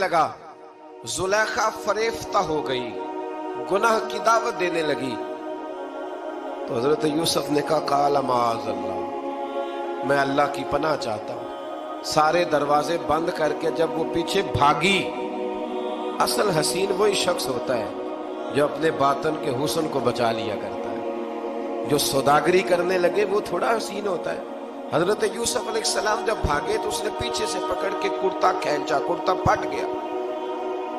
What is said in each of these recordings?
لگا زلیخا فریفتہ ہو گئی، گناہ کی دعوت دینے لگی. تو حضرت یوسف نے کہا قال معاذ اللہ، میں اللہ کی پناہ چاہتا ہوں. سارے دروازے بند کر کے جب وہ پیچھے بھاگی، اصل حسین وہی شخص ہوتا ہے جو اپنے باطن کے حسن کو بچا لیا کرتا ہے. جو سوداگری کرنے لگے وہ تھوڑا حسین ہوتا ہے. حضرت یوسف علیہ السلام جب بھاگے تو اس نے پیچھے سے پکڑ کے کرتا کھینچا، کرتا پھٹ گیا.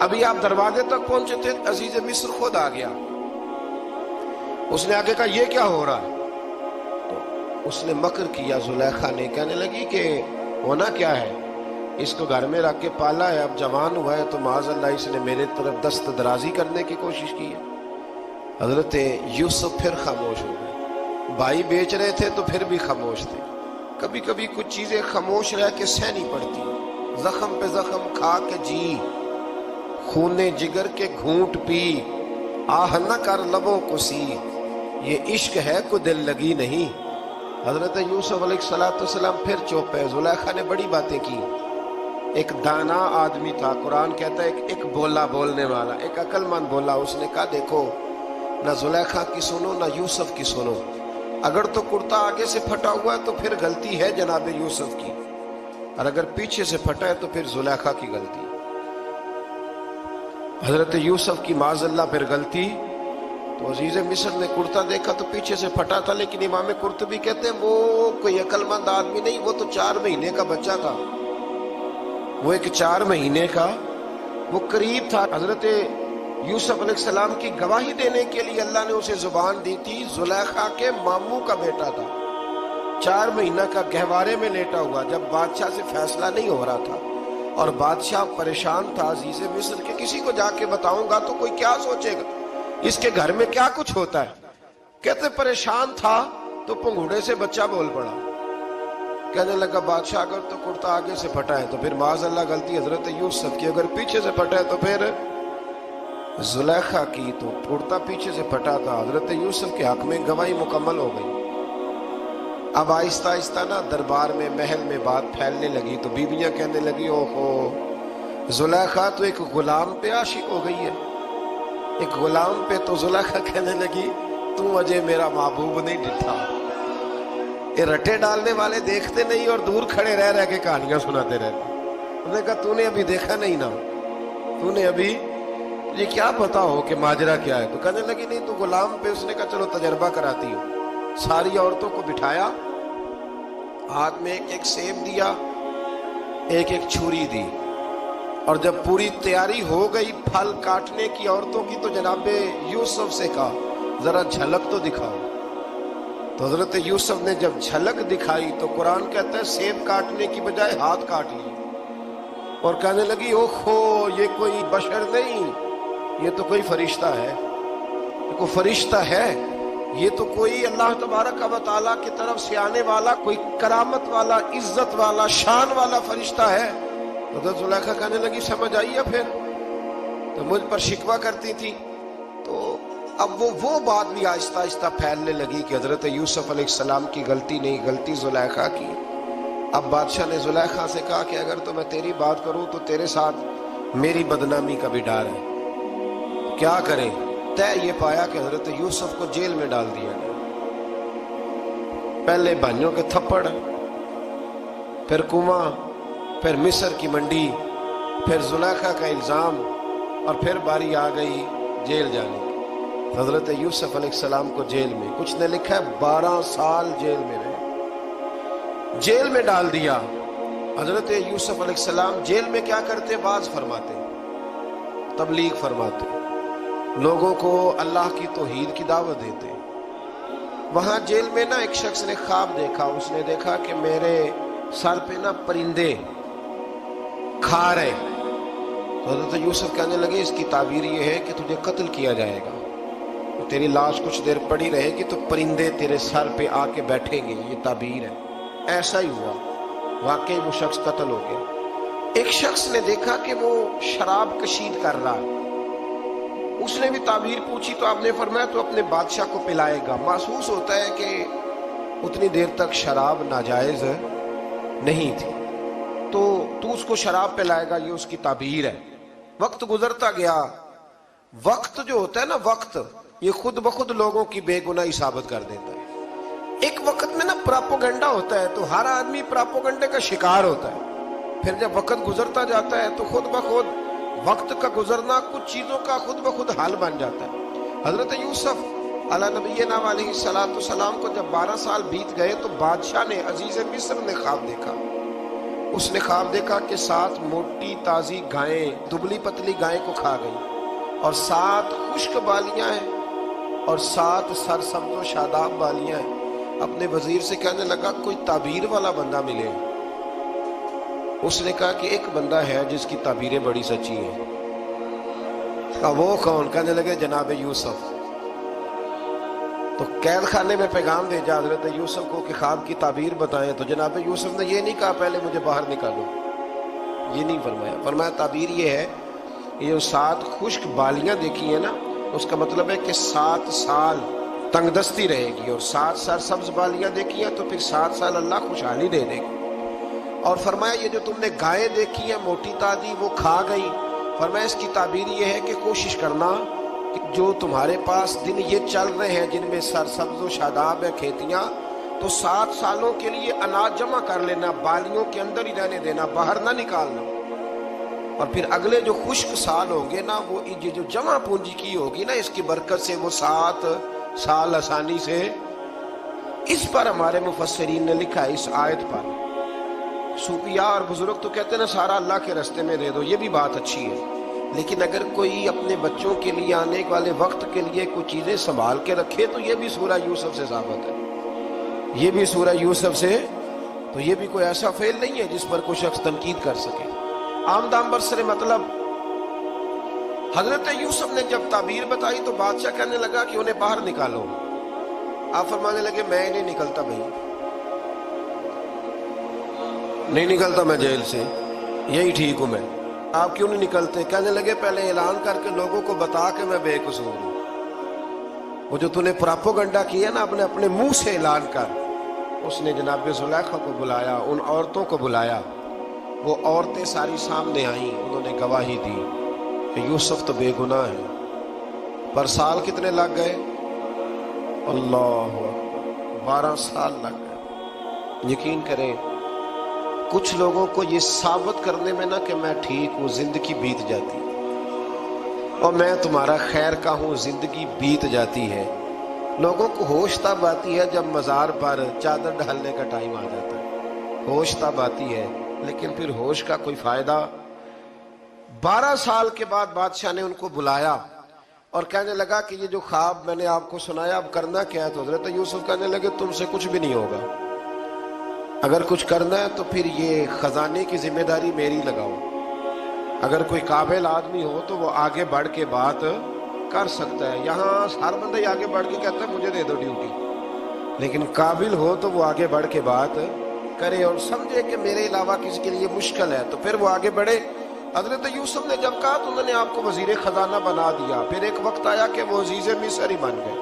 ابھی آپ دروازے تک پہنچے تھے، عزیز مصر خود آ گیا. اس نے آگے کہا یہ کیا ہو رہا ہے؟ تو اس نے مکر کیا. زلیخا نے کہنے لگی کہ ہونا کیا ہے، اس کو گھر میں رکھ کے پالا ہے، اب جوان ہوا ہے تو معاذ اللہ اس نے میرے طرف دست درازی کرنے کی کوشش کی ہے. حضرت یوسف پھر خاموش ہو گئے. بھائی بیچ رہے تھے تو پھر بھی خاموش تھے. کبھی کبھی کچھ چیزیں خاموش رہ کے سہنی پڑتی. زخم پہ زخم کھا کے جی، خون جگر کے گھونٹ پی، آہ نہ کر لبوں کو سی، یہ عشق ہے کو دل لگی نہیں. حضرت یوسف علیہ السلام پھر چپ ہے. زلیخا نے بڑی باتیں کی. ایک دانا آدمی تھا، قرآن کہتا ہے ایک بولا بولنے والا، ایک عقل مند بولا. اس نے کہا دیکھو، نہ زلیخا کی سنو نہ یوسف کی سنو. اگر تو کرتا آگے سے پھٹا ہوا ہے تو پھر غلطی ہے جناب یوسف کی، اور اگر پیچھے سے پھٹا ہے تو پھر زلیخا کی غلطی. حضرت یوسف کی معاذ اللہ پھر غلطی. تو عزیز مصر نے کرتا دیکھا تو پیچھے سے پھٹا تھا، لیکن امام قرطبی کہتے ہیں وہ کوئی عقل مند آدمی نہیں، وہ تو 4 مہینے کا بچہ تھا. وہ ایک 4 مہینے کا وہ قریب تھا. حضرت یوسف علیہ السلام کی گواہی دینے کے لیے اللہ نے اسے زبان دی تھی. زلیخا کے ماموں کا بیٹا تھا، 4 مہینہ کا گہوارے میں لیٹا ہوا، جب بادشاہ سے فیصلہ نہیں ہو رہا تھا اور بادشاہ پریشان تھا عزیز مصر کے کسی کو جا کے بتاؤں گا تو کوئی کیا سوچے گا، اس کے گھر میں کیا کچھ ہوتا ہے. کہتے پریشان تھا تو پنگوڑے سے بچہ بول پڑا. کہنے لگا بادشاہ اگر تو کرتا آگے سے پھٹا ہے تو پھر معاذ اللہ غلطی حضرت یوسف کی، اگر پیچھے سے پھٹا ہے تو پھر زلیخا کی. تو کرتا پیچھے سے پھٹا تھا. حضرت یوسف کے حق میں گواہی مکمل ہو گئی. اب آہستہ آہستہ نا دربار میں محل میں بات پھیلنے لگی. تو بیویاں کہنے لگی اوہو زلیخا تو ایک غلام پہ عاشق ہو گئی ہے، ایک غلام پہ. تو زلیخا کہنے لگی تو اجے میرا محبوب نہیں ڈٹھا. یہ رٹے ڈالنے والے دیکھتے نہیں اور دور کھڑے رہ رہ کے کہانیاں سناتے رہتے. انہوں نے کہا تو نے ابھی دیکھا نہیں نا، تو نے ابھی یہ کیا پتا ہو کہ ماجرا کیا ہے. تو کہنے لگی نہیں تو غلام پہ. اس نے کہا چلو تجربہ کراتی ہوں. ساری عورتوں کو بٹھایا، ہاتھ میں ایک ایک سیب دیا، ایک ایک چھری دی، اور جب پوری تیاری ہو گئی پھل کاٹنے کی عورتوں کی تو جناب یوسف سے کہا ذرا جھلک تو دکھاؤ. تو حضرت یوسف نے جب جھلک دکھائی تو قرآن کہتا ہے سیب کاٹنے کی بجائے ہاتھ کاٹ لیے، اور کہنے لگی اوہو یہ کوئی بشر نہیں، یہ تو کوئی فرشتہ ہے، یہ کوئی فرشتہ ہے، یہ تو کوئی اللہ تبارک و تعالیٰ کی طرف سے آنے والا کوئی کرامت والا عزت والا شان والا فرشتہ ہے. حضرت زلیخا کہنے لگی سمجھ آئیے پھر تو مجھ پر شکوہ کرتی تھی. تو اب وہ بات بھی آہستہ آہستہ پھیلنے لگی کہ حضرت یوسف علیہ السلام کی غلطی نہیں، غلطی زلیخا کی. اب بادشاہ نے زلیخا سے کہا کہ اگر تو میں تیری بات کروں تو تیرے ساتھ میری بدنامی کا بھی ڈر ہے، کیا کریں. طے یہ پایا کہ حضرت یوسف کو جیل میں ڈال دیا گیا. پہلے بھائیوں کے تھپڑ، پھر کنواں، پھر مصر کی منڈی، پھر زلیخا کا الزام، اور پھر باری آ گئی جیل جانے کی. حضرت یوسف علیہ السلام کو جیل میں، کچھ نے لکھا ہے 12 سال جیل میں رہے، جیل میں ڈال دیا. حضرت یوسف علیہ السلام جیل میں کیا کرتے؟ باز فرماتے، تبلیغ فرماتے، لوگوں کو اللہ کی توحید کی دعوت دیتے. وہاں جیل میں نا ایک شخص نے خواب دیکھا. اس نے دیکھا کہ میرے سر پہ نا پرندے کھا رہے. تو حضرت یوسف کہنے لگے اس کی تعبیر یہ ہے کہ تجھے قتل کیا جائے گا، تیری لاش کچھ دیر پڑی رہے گی تو پرندے تیرے سر پہ آ کے بیٹھیں گے، یہ تعبیر ہے. ایسا ہی ہوا، واقعی وہ شخص قتل ہو گیا. ایک شخص نے دیکھا کہ وہ شراب کشید کر رہا ہے. اس نے بھی تعبیر پوچھی تو آپ نے فرمایا تو اپنے بادشاہ کو پلائے گا. محسوس ہوتا ہے کہ اتنی دیر تک شراب ناجائز نہیں تھی، تو اس کو شراب پلائے گا، یہ اس کی تعبیر ہے. وقت گزرتا گیا. وقت جو ہوتا ہے نا، وقت یہ خود بخود لوگوں کی بے گناہی ثابت کر دیتا ہے. ایک وقت میں نا پراپوگنڈا ہوتا ہے تو ہر آدمی پراپوگنڈے کا شکار ہوتا ہے. پھر جب وقت گزرتا جاتا ہے تو خود بخود وقت کا گزرنا کچھ چیزوں کا خود بخود حال بن جاتا ہے. حضرت یوسف علیہ نبینا علیہ السلام کو جب 12 سال بیت گئے تو بادشاہ نے، عزیز مصر نے خواب دیکھا. اس نے خواب دیکھا کہ 7 موٹی تازی گائیں دبلی پتلی گائیں کو کھا گئی، اور 7 خشک بالیاں ہیں اور 7 سرسبز و شاداب بالیاں ہیں. اپنے وزیر سے کہنے لگا کوئی تعبیر والا بندہ ملے. اس نے کہا کہ ایک بندہ ہے جس کی تعبیریں بڑی سچی ہیں. کہا وہ کون؟ کہنے لگے جناب یوسف. تو قید خانے میں پیغام بھیجا حضرت یوسف کو کہ خواب کی تعبیر بتائیں. تو جناب یوسف نے یہ نہیں کہا پہلے مجھے باہر نکالو، یہ نہیں فرمایا. فرمایا تعبیر یہ ہے، یہ جو 7 خشک بالیاں دیکھی ہیں نا، اس کا مطلب ہے کہ 7 سال تنگ دستی رہے گی، اور 7 سرسبز بالیاں دیکھی ہیں تو پھر 7 سال اللہ خوشحالی دے دے گی. اور فرمایا یہ جو تم نے گائیں دیکھی ہیں موٹی تازی وہ کھا گئی، فرمایا اس کی تعبیر یہ ہے کہ کوشش کرنا کہ جو تمہارے پاس دن یہ چل رہے ہیں جن میں سرسبز و شاداب ہے کھیتیاں، تو 7 سالوں کے لیے اناج جمع کر لینا، بالیوں کے اندر ہی رہنے دینا، باہر نہ نکالنا. اور پھر اگلے جو خشک سال ہوں گے نا، وہ یہ جو جمع پونجی کی ہوگی نا، اس کی برکت سے وہ 7 سال آسانی سے. اس پر ہمارے مفسرین نے لکھا ہے، اس آیت پر صوفیاء اور بزرگ تو کہتے ہیں نا سارا اللہ کے راستے میں دے دو، یہ بھی بات اچھی ہے. لیکن اگر کوئی اپنے بچوں کے لیے آنے والے وقت کے لیے کچھ چیزیں سنبھال کے رکھے تو یہ بھی سورہ یوسف سے ثابت ہے. یہ بھی سورہ یوسف سے، تو یہ بھی کوئی ایسا فعل نہیں ہے جس پر کوئی شخص تنقید کر سکے. عام دام برسر مطلب حضرت یوسف نے جب تعبیر بتائی تو بادشاہ کہنے لگا کہ انہیں باہر نکالو. آپ فرمانے لگے میں نہیں نکلتا بھائی، نہیں نکلتا میں جیل سے، یہی ٹھیک ہوں میں. آپ کیوں نہیں نکلتے؟ کہنے لگے پہلے اعلان کر کے لوگوں کو بتا کہ میں بے قصور ہوں. وہ جو تو نے پراپوگنڈا کیا نا اپنے منہ سے اعلان کر. اس نے جناب زلیخا کو بلایا، ان عورتوں کو بلایا. وہ عورتیں ساری سامنے آئیں، انہوں نے گواہی دی کہ یوسف تو بے گناہ ہے. پر سال کتنے لگ گئے؟ اللہ اکبر، 12 سال لگ گئے. یقین کریں کچھ لوگوں کو یہ ثابت کرنے میں نا کہ میں ٹھیک ہوں زندگی بیت جاتی، اور میں تمہارا خیر کا ہوں زندگی بیت جاتی ہے. لوگوں کو ہوش تب آتی ہے جب مزار پر چادر ڈالنے کا ٹائم آ جاتا ہے، ہوش تب آتی ہے، لیکن پھر ہوش کا کوئی فائدہ. 12 سال کے بعد بادشاہ نے ان کو بلایا اور کہنے لگا کہ یہ جو خواب میں نے آپ کو سنایا اب کرنا کیا ہے؟ تو حضرت یوسف کہنے لگے تم سے کچھ بھی نہیں ہوگا، اگر کچھ کرنا ہے تو پھر یہ خزانے کی ذمہ داری میری لگاؤ. اگر کوئی قابل آدمی ہو تو وہ آگے بڑھ کے بات کر سکتا ہے. یہاں ہر بندہ ہی آگے بڑھ کے کہتا ہے مجھے دے دو ڈیوٹی، لیکن قابل ہو تو وہ آگے بڑھ کے بات کرے اور سمجھے کہ میرے علاوہ کسی کے لیے مشکل ہے تو پھر وہ آگے بڑھے. حضرت یوسف نے جب کہا تو انہوں نے آپ کو وزیر خزانہ بنا دیا. پھر ایک وقت آیا کہ وہ عزیز مصر ہی بن گئے.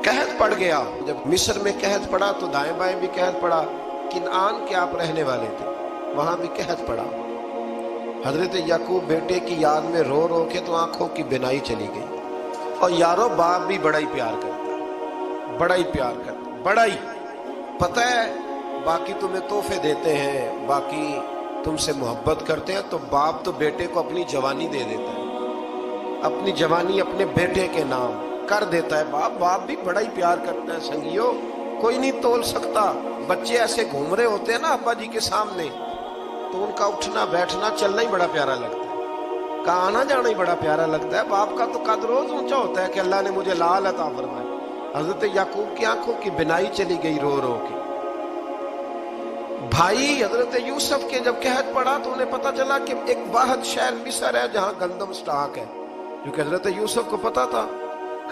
قحط پڑ گیا. جب مصر میں قحط پڑا تو دائیں بائیں بھی قحط پڑا. کنعان کے آپ رہنے والے تھے، وہاں بھی قحط پڑا. حضرت یعقوب بیٹے کی یاد میں رو رو کے تو آنکھوں کی بینائی چلی گئی. اور یارو باپ بھی بڑا ہی پیار کرتا ہے، بڑا ہی پیار کرتا ہے، بڑا ہی. پتہ ہے باقی تمہیں تحفے دیتے ہیں، باقی تم سے محبت کرتے ہیں، تو باپ تو بیٹے کو اپنی جوانی دے دیتا ہے، اپنی جوانی اپنے بیٹے کے نام کر دیتا ہے. باپ بھی بڑا ہی پیار کرتا ہے. سنگیو کوئی نہیں تول سکتا. بچے ایسے گھوم رہے ہوتے ہیں نا ابا جی کے سامنے، تو ان کا اٹھنا بیٹھنا چلنا ہی بڑا پیارا لگتا ہے، کا آنا جانا ہی بڑا پیارا لگتا ہے. باپ کا تو قد روز اونچا ہوتا ہے کہ اللہ نے مجھے لال عطا فرمائے. حضرت یعقوب کی آنکھوں کی بینائی چلی گئی رو رو کے. بھائی حضرت یوسف کے جب قحط پڑا تو انہیں پتا چلا کہ ایک واحد شہر مصر ہے جہاں گندم سٹاک ہے، کیونکہ حضرت یوسف کو پتا تھا،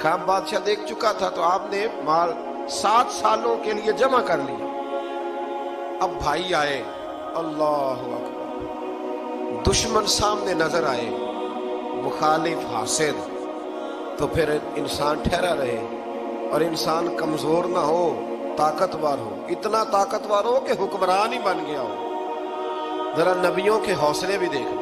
خواب بادشاہ دیکھ چکا تھا. تو آپ نے مال 7 سالوں کے لیے جمع کر لیا. اب بھائی آئے، اللہ اکبر، دشمن سامنے نظر آئے، مخالف حاسد، تو پھر انسان ٹھہرا رہے اور انسان کمزور نہ ہو، طاقتور ہو. اتنا طاقتور ہو کہ حکمران ہی بن گیا ہو. ذرا نبیوں کے حوصلے بھی دیکھنا.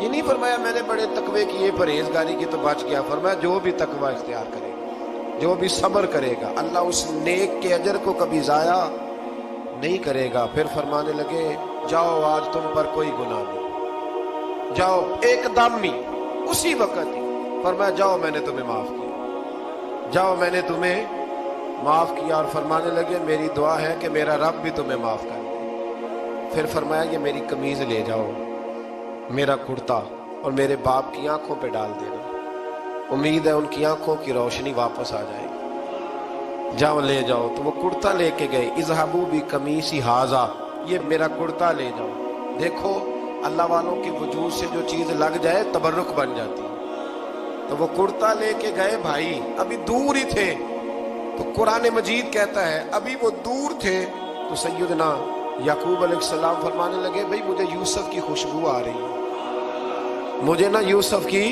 یہ نہیں فرمایا میں نے بڑے تقوی کیے پرہیزگاری کی تو بچ گیا، فرمایا جو بھی تقوی اختیار کرے گا، جو بھی صبر کرے گا، اللہ اس نیک کے اجر کو کبھی ضائع نہیں کرے گا۔ پھر فرمانے لگے جاؤ آج تم پر کوئی گناہ نہیں، جاؤ ایک دم ہی اسی وقت ہی فرمایا جاؤ میں نے تمہیں معاف کیا، جاؤ میں نے تمہیں معاف کیا۔ اور فرمانے لگے میری دعا ہے کہ میرا رب بھی تمہیں معاف کر دے۔ پھر فرمایا یہ میری قمیض لے جاؤ، میرا کرتا، اور میرے باپ کی آنکھوں پہ ڈال دینا، امید ہے ان کی آنکھوں کی روشنی واپس آ جائے گی، جاؤ لے جاؤ۔ تو وہ کرتا لے کے گئے، اذهبوا بقمیصی ھذا، یہ میرا کرتا لے جاؤ۔ دیکھو اللہ والوں کے وجود سے جو چیز لگ جائے تبرک بن جاتی ہے۔ تو وہ کرتا لے کے گئے، بھائی ابھی دور ہی تھے، تو قرآن مجید کہتا ہے ابھی وہ دور تھے تو سیدنا یعقوب علیہ السلام فرمانے لگے بھئی مجھے یوسف کی خوشبو آ رہی ہے، مجھے نا یوسف کی،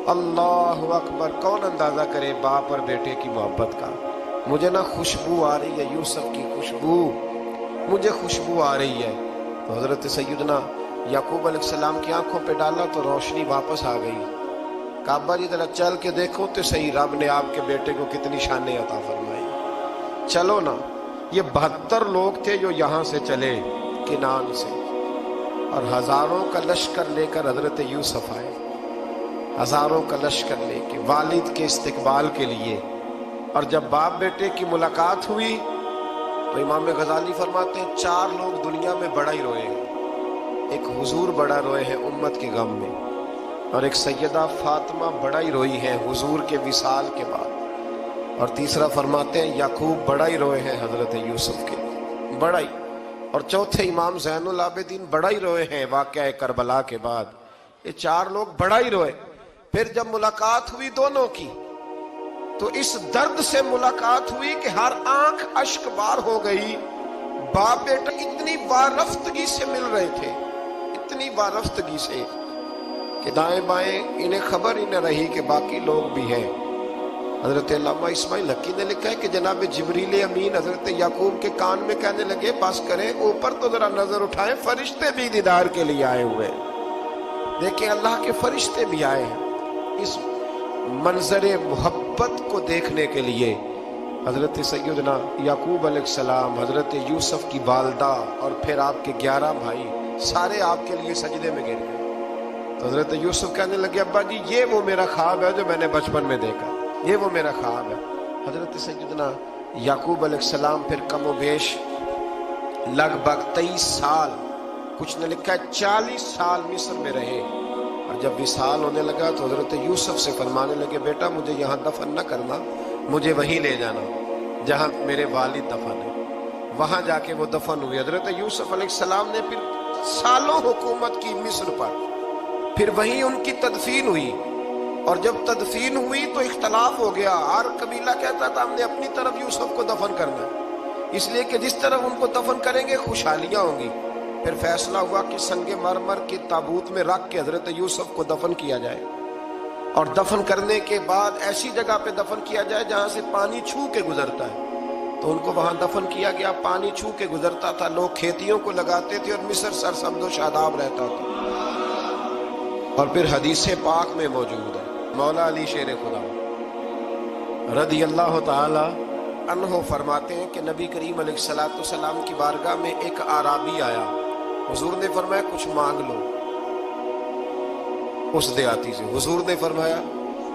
اللہ اکبر، کون اندازہ کرے باپ اور بیٹے کی محبت کا، مجھے نا خوشبو آ رہی ہے، یوسف کی خوشبو، مجھے خوشبو آ رہی ہے۔ تو حضرت سیدنا یعقوب علیہ السلام کی آنکھوں پہ ڈالا تو روشنی واپس آ گئی۔ کعبہ جی ذرا چل کے دیکھو تو صحیح رب نے آپ کے بیٹے کو کتنی شانیں عطا فرمائی۔ چلو نا، یہ 72 لوگ تھے جو یہاں سے چلے کنعان سے، اور ہزاروں کا لشکر لے کر حضرت یوسف آئے، ہزاروں کا لشکر لے کے والد کے استقبال کے لیے۔ اور جب باپ بیٹے کی ملاقات ہوئی تو امام غزالی فرماتے ہیں 4 لوگ دنیا میں بڑا ہی روئے ہیں، ایک حضور بڑا روئے ہیں امت کے غم میں، اور ایک سیدہ فاطمہ بڑا ہی روئی ہے حضور کے وصال کے بعد، اور تیسرا فرماتے ہیں یعقوب بڑا ہی روئے ہیں حضرت یوسف کے، بڑا ہی، اور چوتھے امام زین العابدین بڑا ہی روئے ہیں واقعہ کربلا کے بعد۔ یہ 4 لوگ بڑا ہی روئے۔ پھر جب ملاقات ہوئی دونوں کی تو اس درد سے ملاقات ہوئی کہ ہر آنکھ اشک بار ہو گئی۔ باپ بیٹا اتنی وارفتگی سے مل رہے تھے، اتنی وارفتگی سے کہ دائیں بائیں انہیں خبر ہی نہ رہی کہ باقی لوگ بھی ہیں۔ حضرت علامہ اسماعیل حقی نے لکھا ہے کہ جناب جبریل امین حضرت یعقوب کے کان میں کہنے لگے بس کریں، اوپر تو ذرا نظر اٹھائیں، فرشتے بھی دیدار کے لیے آئے ہوئے ہیں۔ دیکھیں اللہ کے فرشتے بھی آئے ہیں اس منظر محبت کو دیکھنے کے لیے۔ حضرت سیدنا یعقوب علیہ السلام، حضرت یوسف کی والدہ، اور پھر آپ کے 11 بھائی سارے آپ کے لیے سجدے میں گر گئے۔ تو حضرت یوسف کہنے لگے ابا جی یہ وہ میرا خواب ہے جو میں نے بچپن میں دیکھا، یہ وہ میرا خواب ہے۔ حضرت سیدنا یعقوب علیہ السلام پھر کم و بیش لگ بھگ 23 سال، کچھ نے لکھا ہے 40 سال مصر میں رہے۔ اور جب وصال ہونے لگا تو حضرت یوسف سے فرمانے لگے بیٹا مجھے یہاں دفن نہ کرنا، مجھے وہیں لے جانا جہاں میرے والد دفن ہے۔ وہاں جا کے وہ دفن ہوئے۔ حضرت یوسف علیہ السلام نے پھر سالوں حکومت کی مصر پر، پھر وہیں ان کی تدفین ہوئی۔ اور جب تدفین ہوئی تو اختلاف ہو گیا، ہر قبیلہ کہتا تھا ہم نے اپنی طرف یوسف کو دفن کرنا ہے، اس لیے کہ جس طرف ان کو دفن کریں گے خوشحالیاں ہوں گی۔ پھر فیصلہ ہوا کہ سنگ مرمر کے تابوت میں رکھ کے حضرت یوسف کو دفن کیا جائے، اور دفن کرنے کے بعد ایسی جگہ پہ دفن کیا جائے جہاں سے پانی چھو کے گزرتا ہے۔ تو ان کو وہاں دفن کیا گیا، پانی چھو کے گزرتا تھا، لوگ کھیتیوں کو لگاتے تھے اور مصر سرسبز و شاداب رہتا تھا۔ اور پھر حدیث پاک میں موجود ہے، مولا علی شیر خدا رضی اللہ تعالی عنہ فرماتے ہیں کہ نبی کریم علیہ الصلوۃ والسلام کی بارگاہ میں ایک اعرابی آیا، حضور نے فرمایا کچھ مانگ لو اس دیہاتی سے۔ حضور نے فرمایا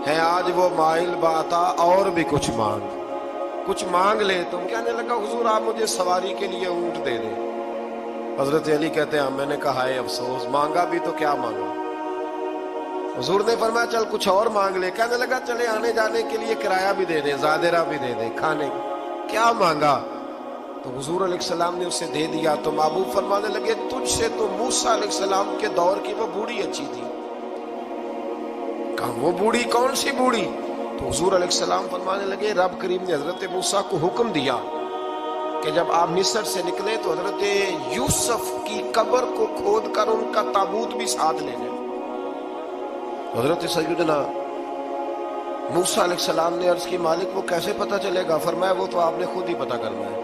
ہے آج وہ مائل باتا، اور بھی کچھ مانگ لے۔ تم کہنے لگا حضور آپ مجھے سواری کے لیے اونٹ دے دیں۔ حضرت علی کہتے ہیں میں نے کہا ہے افسوس، مانگا بھی تو کیا مانگا۔ حضور نے فرمایا چل کچھ اور مانگ لے۔ کہنے لگا چلے آنے جانے کے لیے کرایہ بھی دے دیں، زادرہ بھی دے دیں، کھانے کیا مانگا؟ تو حضور علیہ السلام نے اسے دے دیا۔ تو محبوب فرمانے لگے تجھ سے تو موسیٰ علیہ السلام کے دور کی وہ بوڑھی اچھی تھی۔ کہا وہ بوڑھی کون سی بوڑھی؟ تو حضور علیہ السلام فرمانے لگے رب کریم نے حضرت موسیٰ کو حکم دیا کہ جب آپ مصر سے نکلے تو حضرت یوسف کی قبر کو کھود کر ان کا تابوت بھی ساتھ لے جائے۔ حضرت سیدنا موسیٰ علیہ السلام نے عرض کی مالک وہ کیسے پتہ چلے گا؟ فرمایا وہ تو آپ نے خود ہی پتہ کرنا ہے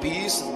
20